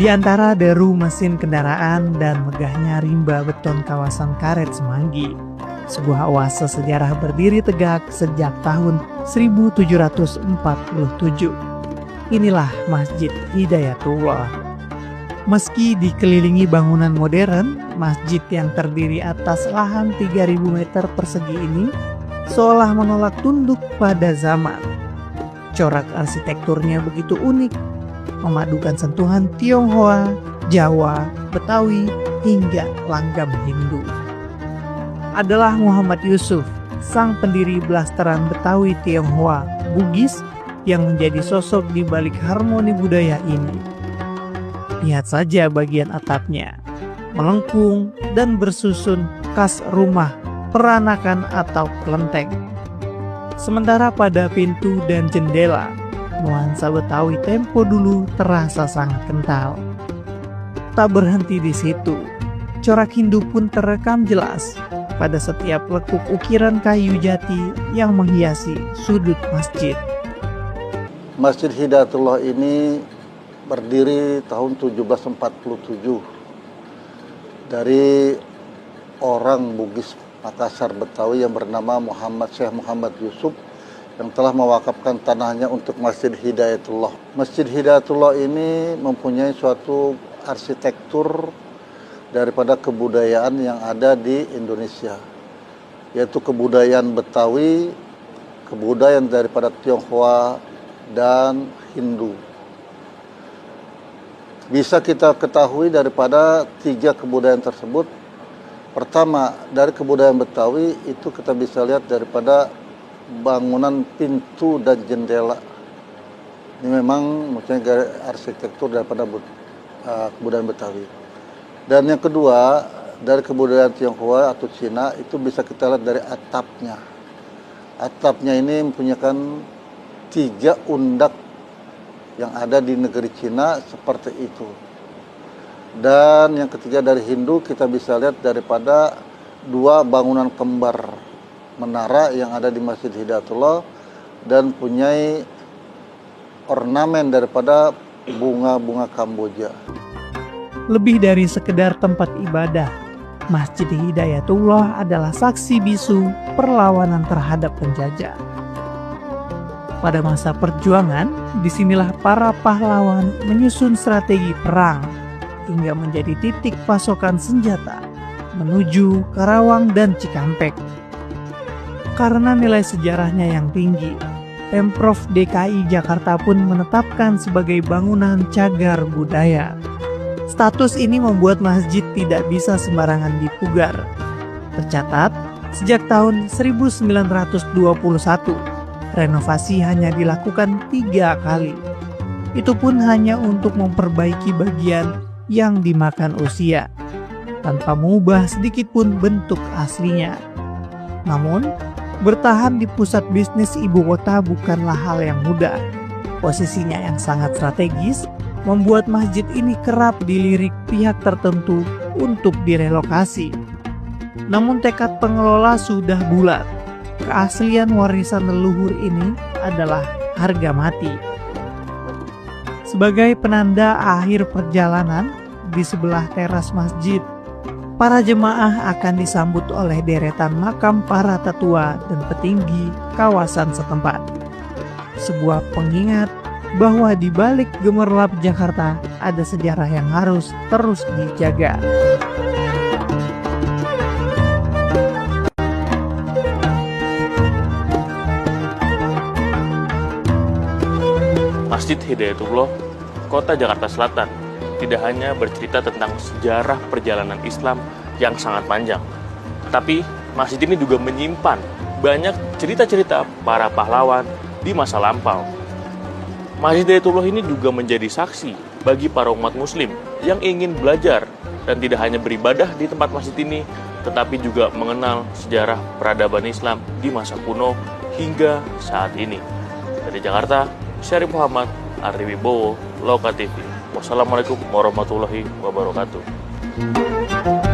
antara deru mesin kendaraan dan megahnya rimba beton kawasan Karet Semanggi, sebuah oase sejarah berdiri tegak sejak tahun 1747. Inilah Masjid Hidayatullah. Meski dikelilingi bangunan modern, masjid yang terdiri atas lahan 3.000 meter persegi ini seolah menolak tunduk pada zaman. Corak arsitekturnya begitu unik, memadukan sentuhan Tionghoa, Jawa, Betawi, hingga langgam Hindu. Adalah Muhammad Yusuf, sang pendiri blasteran Betawi Tionghoa Bugis yang menjadi sosok di balik harmoni budaya ini. Lihat saja bagian atapnya, melengkung dan bersusun khas rumah peranakan atau kelenteng. Sementara pada pintu dan jendela, nuansa Betawi tempo dulu terasa sangat kental. Tak berhenti di situ, corak Hindu pun terekam jelas pada setiap lekuk ukiran kayu jati yang menghiasi sudut masjid. Masjid Hidayatullah ini berdiri tahun 1747 dari orang Bugis Makassar Betawi yang bernama Syekh Muhammad Yusuf yang telah mewakafkan tanahnya untuk Masjid Hidayatullah. Masjid Hidayatullah ini mempunyai suatu arsitektur daripada kebudayaan yang ada di Indonesia, yaitu kebudayaan Betawi, kebudayaan daripada Tionghoa dan Hindu. Bisa kita ketahui daripada 3 kebudayaan tersebut. Pertama, dari kebudayaan Betawi itu kita bisa lihat daripada bangunan pintu dan jendela. Ini memang maksudnya arsitektur daripada kebudayaan Betawi. Dan yang kedua, dari kebudayaan Tionghoa atau Cina itu bisa kita lihat dari atapnya. Atapnya ini mempunyai 3 undak yang ada di negeri Cina seperti itu. Dan yang ketiga dari Hindu kita bisa lihat daripada 2 bangunan kembar menara yang ada di Masjid Hidayatullah dan punyai ornamen daripada bunga-bunga Kamboja. Lebih dari sekedar tempat ibadah, Masjid Hidayatullah adalah saksi bisu perlawanan terhadap penjajah. Pada masa perjuangan, disinilah para pahlawan menyusun strategi perang hingga menjadi titik pasokan senjata menuju Karawang dan Cikampek. Karena nilai sejarahnya yang tinggi, Pemprov DKI Jakarta pun menetapkan sebagai bangunan cagar budaya. Status ini membuat masjid tidak bisa sembarangan dipugar. Tercatat, sejak tahun 1921, renovasi hanya dilakukan 3 kali. Itu pun hanya untuk memperbaiki bagian yang dimakan usia, tanpa mengubah sedikit pun bentuk aslinya. Namun, bertahan di pusat bisnis ibu kota bukanlah hal yang mudah. Posisinya yang sangat strategis membuat masjid ini kerap dilirik pihak tertentu untuk direlokasi. Namun tekad pengelola sudah bulat. Keaslian warisan leluhur ini adalah harga mati. Sebagai penanda akhir perjalanan, di sebelah teras masjid, para jemaah akan disambut oleh deretan makam para tetua dan petinggi kawasan setempat. Sebuah pengingat bahwa di balik gemerlap Jakarta ada sejarah yang harus terus dijaga. Masjid Hidayatullah, Kota Jakarta Selatan, tidak hanya bercerita tentang sejarah perjalanan Islam yang sangat panjang, tapi masjid ini juga menyimpan banyak cerita-cerita para pahlawan di masa lampau. Masjid Hidayatullah ini juga menjadi saksi bagi para umat muslim yang ingin belajar dan tidak hanya beribadah di tempat masjid ini, tetapi juga mengenal sejarah peradaban Islam di masa kuno hingga saat ini. Dari Jakarta, Syarif Muhammad, Ardi Wibowo, Loka TV. Wassalamualaikum warahmatullahi wabarakatuh.